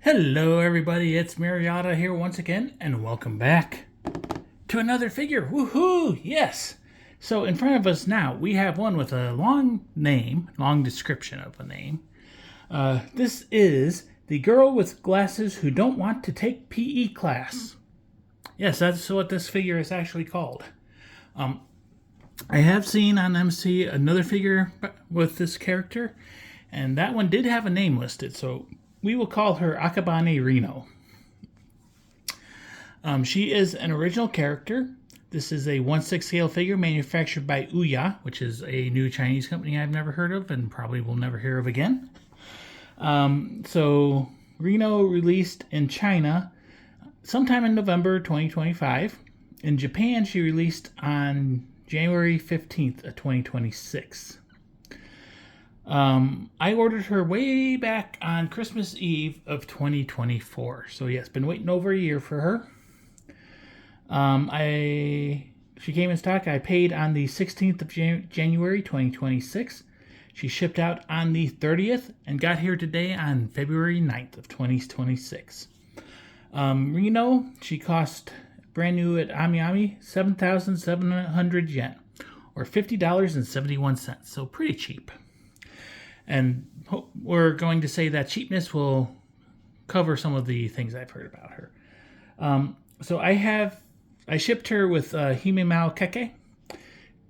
Hello everybody, it's Marietta here once again, and welcome back to another figure. Woohoo! Yes! So in front of us now, we have one with a long name, long description of a name. This is the girl with glasses who don't want to take PE class. Yes, that's what this figure is actually called. I have seen on MC another figure with this character, and that one did have a name listed, so we will call her Akabane Rino. She is an original character. This is a 1/6 scale figure manufactured by Ouya, which is a new Chinese company I've never heard of and probably will never hear of again. So Rino released in China sometime in November 2025. In Japan, she released on January 15th of 2026. I ordered her way back on Christmas Eve of 2024. So yes, been waiting over a year for her. She came in stock. I paid on the 16th of January 2026. She shipped out on the 30th and got here today on February 9th of 2026. Rino, she cost brand new at AmiAmi 7,700 yen, or $50.71. So pretty cheap. And we're going to say that cheapness will cover some of the things I've heard about her. So I shipped her with Himemao Keke.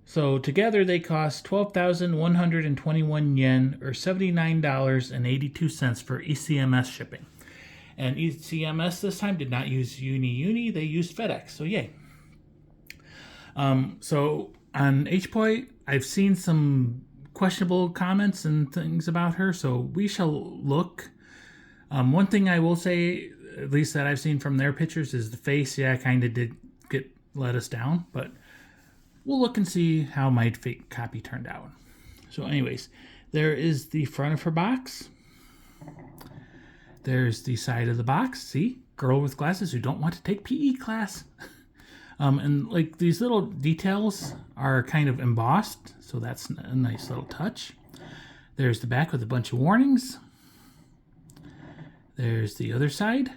So together they cost 12,121 yen, or $79.82 for ECMS shipping. And ECMS this time did not use Uni, they used FedEx, so yay. So on HPOI, I've seen some questionable comments and things about her, so we shall look. One thing I will say, at least that I've seen from their pictures, is the face, kind of did let us down, but we'll look and see how my fake copy turned out. So anyways, there is the front of her box. There's the side of the box. See? Girl with glasses who don't want to take PE class. And like these little details are kind of embossed, so that's a nice little touch. There's the back with a bunch of warnings. There's the other side.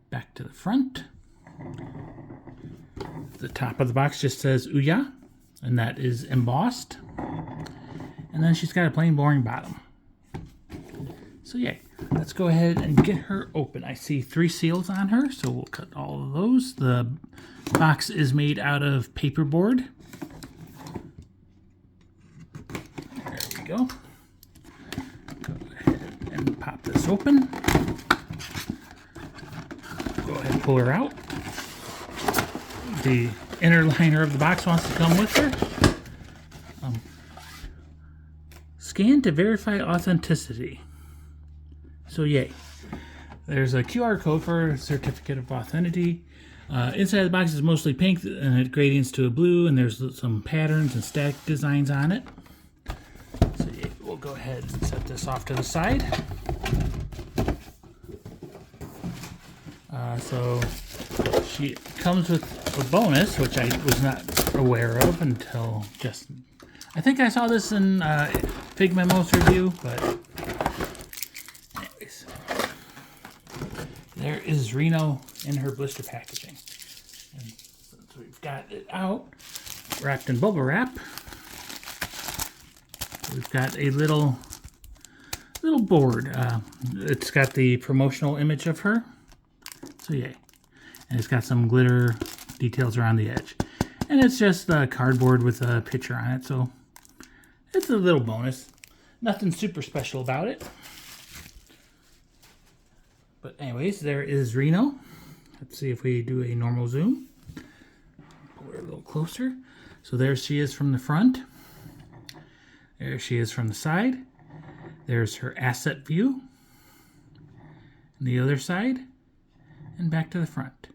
Back to the front. The top of the box just says Ouya, and that is embossed. And then she's got a plain boring bottom. So yeah, let's go ahead and get her open. I see 3 seals on her, so we'll cut all of those. The box is made out of paperboard. There we go. Go ahead and pop this open. Go ahead and pull her out. The inner liner of the box wants to come with her. Scan to verify authenticity. So yay. There's a QR code for a certificate of authenticity. Inside the box is mostly pink and it gradients to a blue, and there's some patterns and static designs on it. So yeah, we'll go ahead and set this off to the side. So she comes with a bonus, which I was not aware of until just... I think I saw this in Fig Memo's review, but... There is Rino in her blister packaging. And since we've got it out, wrapped in bubble wrap, we've got a little board. It's got the promotional image of her. So yay. And it's got some glitter details around the edge. And it's just cardboard with a picture on it, so it's a little bonus. Nothing super special about it. But anyways, there is Rino. Let's see if we do a normal zoom. Pull her a little closer. So there she is from the front. There she is from the side. There's her asset view. And the other side. And back to the front.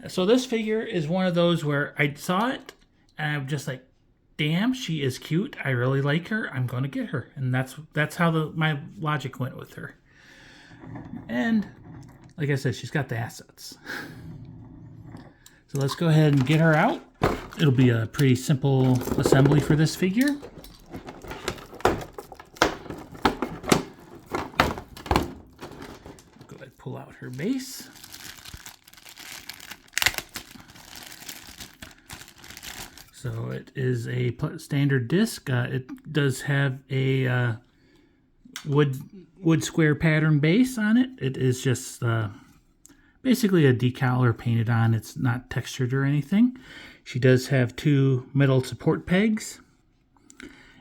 So this figure is one of those where I saw it and I'm just like, damn, she is cute. I really like her. I'm going to get her. And that's how my logic went with her. And like I said, she's got the assets. So let's go ahead and get her out. It'll be a pretty simple assembly for this figure. pull out her base. So it is a standard disc. It does have a wood square pattern base on it. It is just basically a decal or painted on. It's not textured or anything. She does have 2 metal support pegs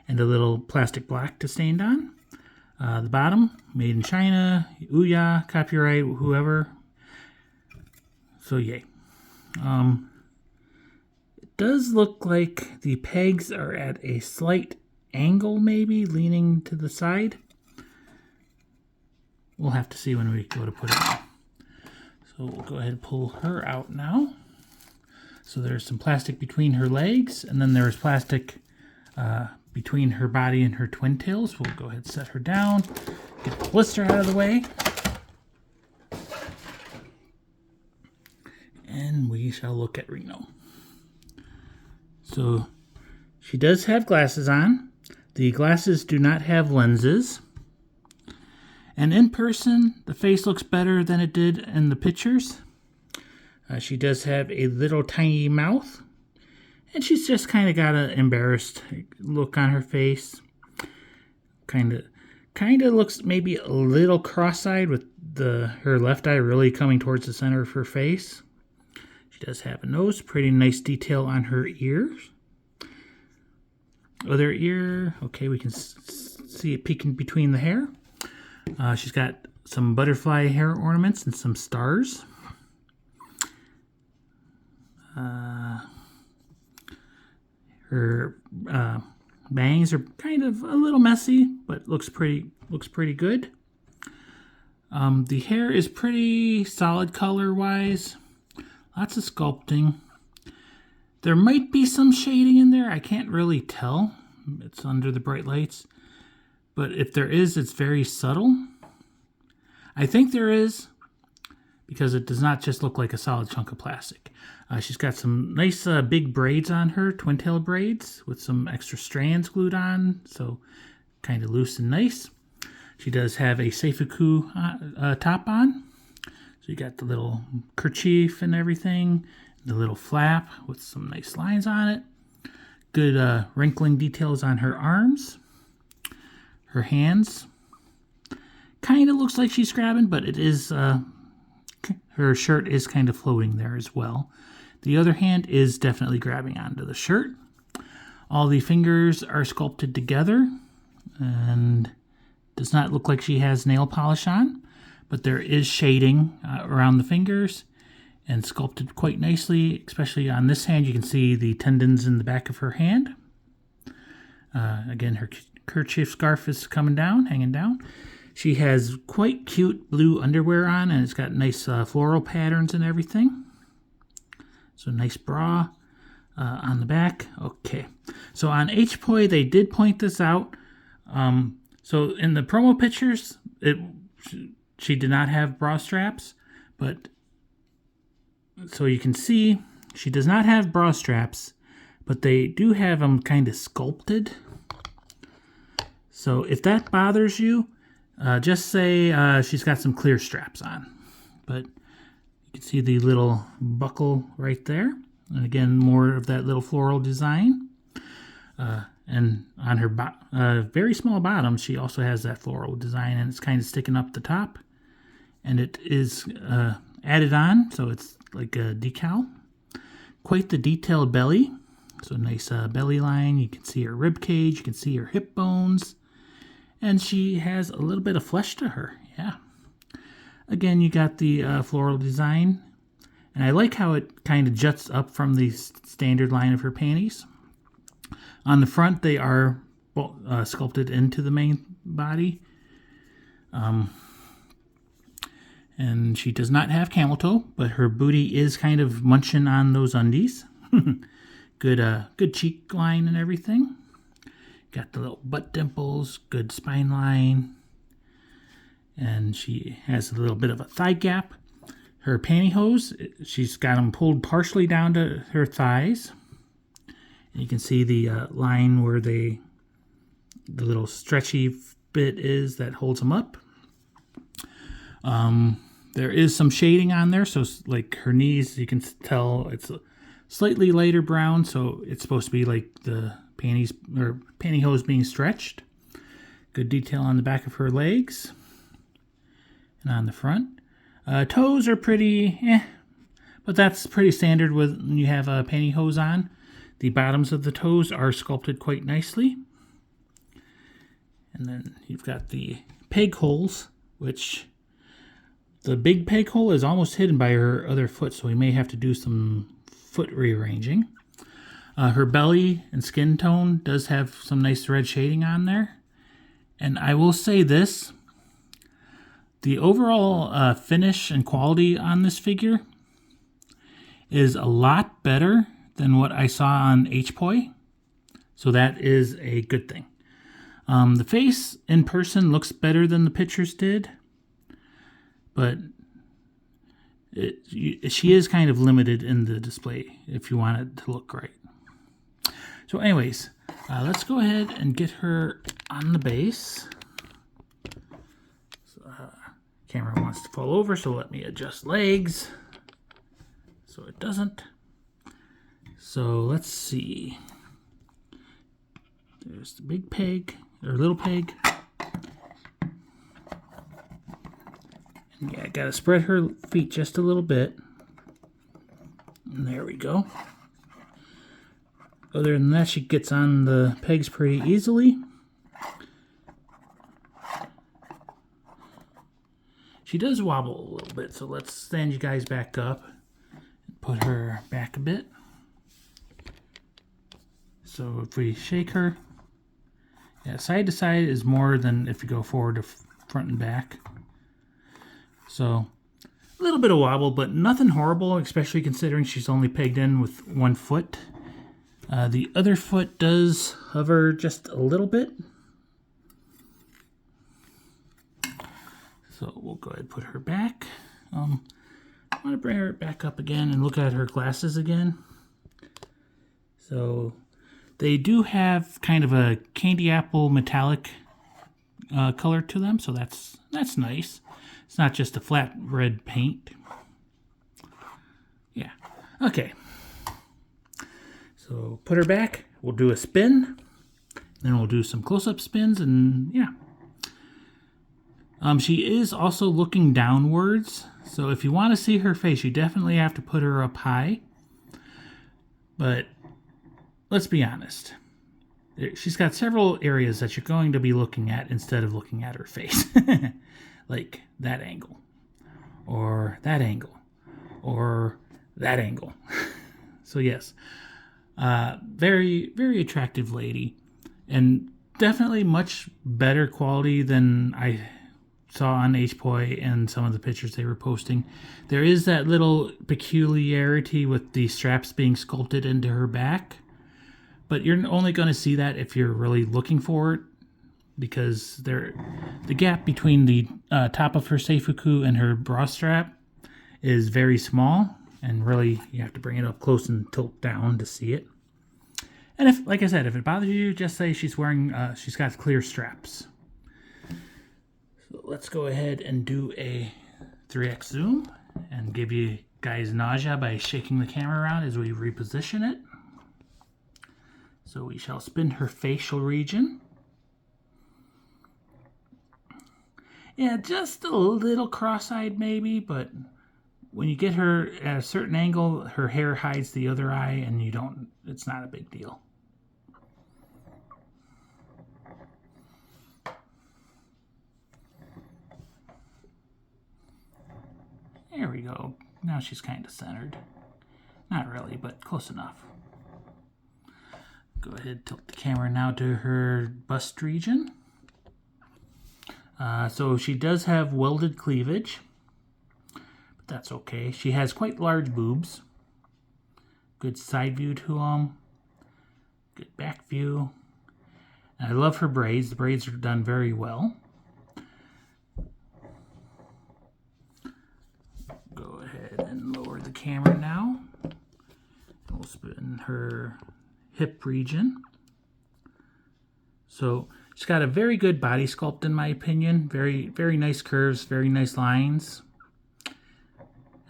and a little plastic block to stand on. The bottom, made in China, Ouya, copyright, whoever. So yay. It does look like the pegs are at a slight angle, maybe leaning to the side. We'll have to see when we go to put it on. So we'll go ahead and pull her out now. So there's some plastic between her legs, and then there's plastic between her body and her twin tails. We'll go ahead and set her down, get the blister out of the way, and we shall look at Reno. So she does have glasses on. The glasses do not have lenses. And in person, the face looks better than it did in the pictures. She does have a little tiny mouth. And she's just kind of got an embarrassed look on her face. Kind of looks maybe a little cross-eyed with her left eye really coming towards the center of her face. She does have a nose, pretty nice detail on her ears. Other ear, okay, we can see it peeking between the hair. She's got some butterfly hair ornaments and some stars. Her bangs are kind of a little messy, but looks pretty good. The hair is pretty solid color-wise. Lots of sculpting. There might be some shading in there. I can't really tell. It's under the bright lights. But if there is, it's very subtle. I think there is, because it does not just look like a solid chunk of plastic. She's got some nice big braids on her, twin tail braids, with some extra strands glued on, so kind of loose and nice. She does have a seifuku top on. So you got the little kerchief and everything, the little flap with some nice lines on it. Good wrinkling details on her arms. Her hands. Kind of looks like she's grabbing, but it is, her shirt is kind of floating there as well. The other hand is definitely grabbing onto the shirt. All the fingers are sculpted together, and does not look like she has nail polish on, but there is shading around the fingers and sculpted quite nicely, especially on this hand. You can see the tendons in the back of her hand. Again, her kerchief scarf is coming down, hanging down. She has quite cute blue underwear on, and it's got nice floral patterns and everything. So nice bra on the back. Okay, so on HPOI they did point this out. So in the promo pictures, she did not have bra straps, but so you can see she does not have bra straps, but they do have them kind of sculpted. So if that bothers you, just say she's got some clear straps on. But you can see the little buckle right there. And again, more of that little floral design. And on her very small bottom, she also has that floral design, and it's kind of sticking up the top. And it is added on, so it's like a decal. Quite the detailed belly. So nice belly line. You can see her rib cage. You can see her hip bones. And she has a little bit of flesh to her. Yeah. Again, you got the floral design. And I like how it kind of juts up from the standard line of her panties. On the front, they are sculpted into the main body. And she does not have camel toe, but her booty is kind of munching on those undies. Good cheek line and everything. Got the little butt dimples, good spine line. And she has a little bit of a thigh gap. Her pantyhose, she's got them pulled partially down to her thighs. And you can see the line where the little stretchy bit is that holds them up. There is some shading on there, so like her knees, you can tell it's a slightly lighter brown, so it's supposed to be like the panties or pantyhose being stretched. Good detail on the back of her legs and on the front. Toes are pretty, but that's pretty standard when you have a pantyhose on. The bottoms of the toes are sculpted quite nicely. And then you've got the peg holes, which the big peg hole is almost hidden by her other foot, so we may have to do some foot rearranging. Her belly and skin tone does have some nice red shading on there. And I will say this, the overall finish and quality on this figure is a lot better than what I saw on HPOI, so that is a good thing. The face in person looks better than the pictures did, but she is kind of limited in the display if you want it to look great. So anyways, let's go ahead and get her on the base. So, camera wants to fall over, so let me adjust legs so it doesn't. So let's see. There's the big peg, or little peg. And yeah, I gotta spread her feet just a little bit. And there we go. Other than that, she gets on the pegs pretty easily. She does wobble a little bit, so let's stand you guys back up and put her back a bit. So if we shake her, yeah, side to side is more than if you go forward to front and back. So a little bit of wobble, but nothing horrible, especially considering she's only pegged in with one foot. The other foot does hover just a little bit. So we'll go ahead and put her back. I want to bring her back up again and look at her glasses again. So they do have kind of a candy apple metallic color to them, so that's nice. It's not just a flat red paint. Yeah, okay. So put her back, we'll do a spin, then we'll do some close-up spins, and yeah. She is also looking downwards, so if you want to see her face, you definitely have to put her up high. But let's be honest. She's got several areas that you're going to be looking at instead of looking at her face. Like that angle, or that angle, or that angle. So yes, very, very attractive lady, and definitely much better quality than I saw on HPOI and some of the pictures they were posting. There is that little peculiarity with the straps being sculpted into her back, but you're only going to see that if you're really looking for it, because the gap between the top of her seifuku and her bra strap is very small, and really you have to bring it up close and tilt down to see it. And if, like I said, if it bothers you, just say she's wearing, she's got clear straps. So let's go ahead and do a 3x zoom and give you guys nausea by shaking the camera around as we reposition it. So we shall spin her facial region. Yeah, just a little cross-eyed maybe, but when you get her at a certain angle, her hair hides the other eye, and it's not a big deal. There we go. Now she's kind of centered. Not really, but close enough. Go ahead, tilt the camera now to her bust region. So she does have welded cleavage, but that's okay. She has quite large boobs. Good side view to them. Good back view. And I love her braids. The braids are done very well. Go ahead and lower the camera now. We'll spin her hip region. So she's got a very good body sculpt in my opinion. Very, very nice curves, very nice lines.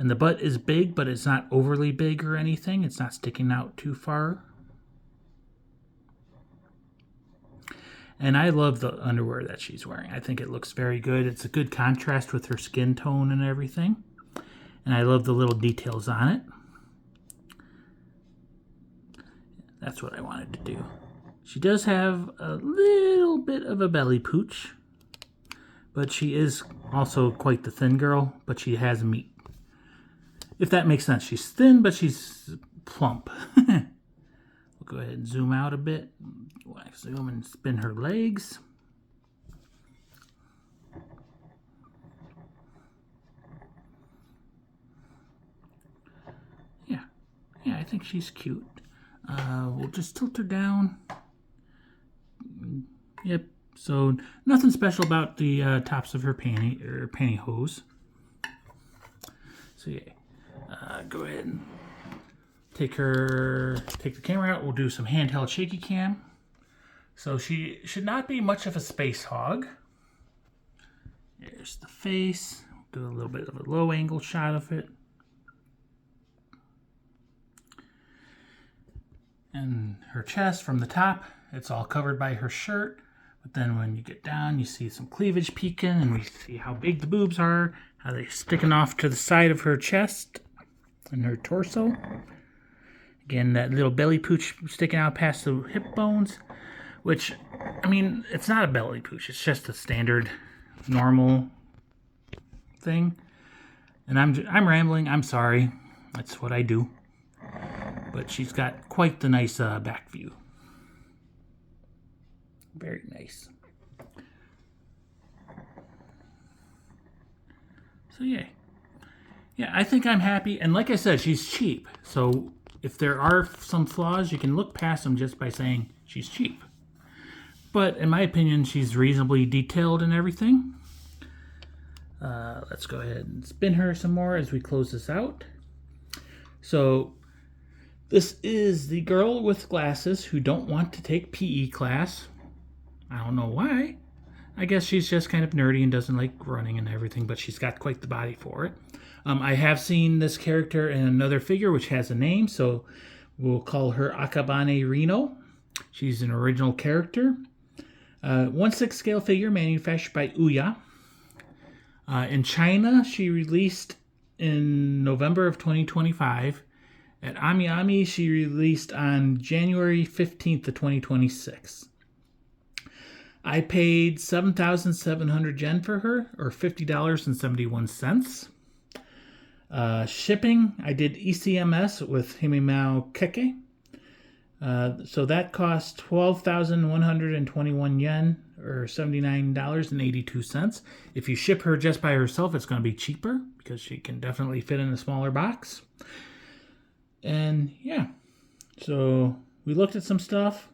And the butt is big, but it's not overly big or anything. It's not sticking out too far. And I love the underwear that she's wearing. I think it looks very good. It's a good contrast with her skin tone and everything. And I love the little details on it. That's what I wanted to do. She does have a little bit of a belly pooch. But she is also quite the thin girl. But she has meat. If that makes sense. She's thin, but she's plump. We'll go ahead and zoom out a bit. Zoom and spin her legs. Yeah, I think she's cute. We'll just tilt her down. Yep. So nothing special about the tops of her pantyhose. So yeah, go ahead and take the camera out. We'll do some handheld shaky cam. So she should not be much of a space hog. There's the face. Do a little bit of a low angle shot of it. And her chest from the top, it's all covered by her shirt. But then when you get down, you see some cleavage peeking, and we see how big the boobs are, how they're sticking off to the side of her chest and her torso. Again, that little belly pooch sticking out past the hip bones. Which, I mean, it's not a belly pooch. It's just a standard, normal thing. And I'm rambling. I'm sorry. That's what I do. But she's got quite the nice back view. Very nice. So, yeah. Yeah, I think I'm happy. And like I said, she's cheap. So, if there are some flaws, you can look past them just by saying she's cheap. But in my opinion, she's reasonably detailed and everything. Let's go ahead and spin her some more as we close this out. So this is the girl with glasses who don't want to take PE class. I don't know why. I guess she's just kind of nerdy and doesn't like running and everything, but she's got quite the body for it. I have seen this character in another figure which has a name, so we'll call her Akabane Rino. She's an original character. 1/6 scale figure manufactured by Ouya. In China, she released in November of 2025. At Ami, she released on January 15th of 2026. I paid 7,700 yen for her, or $50.71. Shipping, I did ECMS with Himimao Keke. So that cost 12,121 yen, or $79.82. If you ship her just by herself, it's going to be cheaper because she can definitely fit in a smaller box. And yeah, so we looked at some stuff.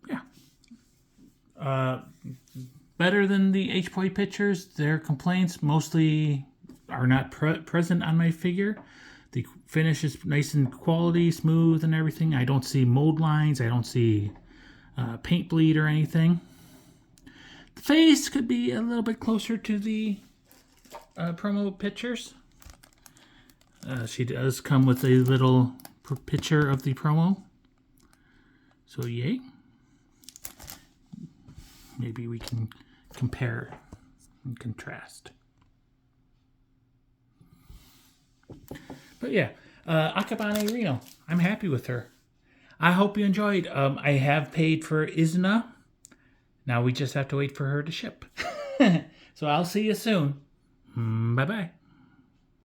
Yeah. Better than the HPOI pictures. Their complaints mostly are not present on my figure. The finish is nice and quality, smooth and everything. I don't see mold lines. I don't see paint bleed or anything. The face could be a little bit closer to the promo pictures. She does come with a little picture of the promo. So yay. Maybe we can compare and contrast. But yeah, Akabane Rino. I'm happy with her. I hope you enjoyed. I have paid for Izuna. Now we just have to wait for her to ship. So I'll see you soon. Bye-bye.